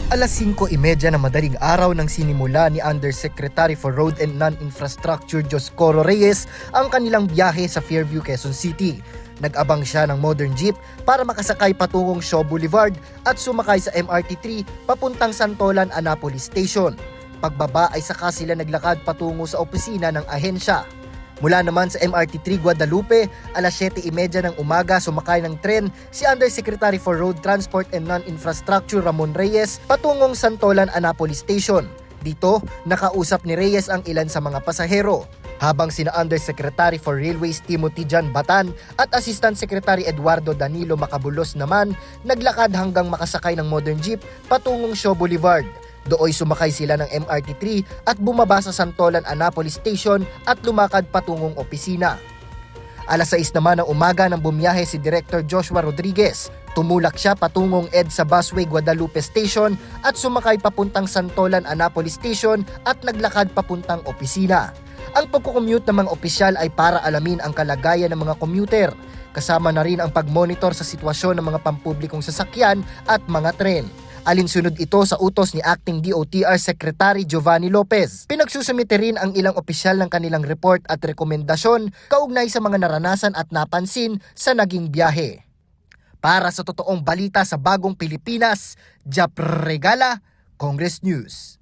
Alas 5:30 na madaling araw nang sinimula ni Undersecretary for Road and Non-Infrastructure Joscoro Reyes ang kanilang biyahe sa Fairview, Quezon City. Nag-abang siya ng modern jeep para makasakay patungong Shaw Boulevard at sumakay sa MRT-3 papuntang Santolan, Annapolis Station. Pagbaba ay saka sila naglakad patungo sa opisina ng ahensya. Mula naman sa MRT-3 Guadalupe, alas 7:30 ng umaga sumakay ng tren si Undersecretary for Road Transport and Non-Infrastructure Ramon Reyes patungong Santolan, Annapolis Station. Dito, nakausap ni Reyes ang ilan sa mga pasahero. Habang sina Undersecretary for Railways Timothy John Batan at Assistant Secretary Eduardo Danilo Macabulos naman naglakad hanggang makasakay ng modern jeep patungong Shaw Boulevard. Dooy sumakay sila ng MRT-3 at bumaba sa Santolan, Annapolis Station at lumakad patungong opisina. Alas 6 naman ng umaga nang bumiyahe si Director Joshua Rodriguez. Tumulak siya patungong EDSA Busway Guadalupe Station at sumakay papuntang Santolan, Annapolis Station at naglakad papuntang opisina. Ang pagkukommute ng mga opisyal ay para alamin ang kalagayan ng mga commuter. Kasama na rin ang pagmonitor sa sitwasyon ng mga pampublikong sasakyan at mga tren. Alinsunod ito sa utos ni Acting DOTR Secretary Giovanni Lopez. Pinagsusumite rin ang ilang opisyal ng kanilang report at rekomendasyon kaugnay sa mga naranasan at napansin sa naging biyahe. Para sa totoong balita sa bagong Pilipinas, Jap Regala, Congress News.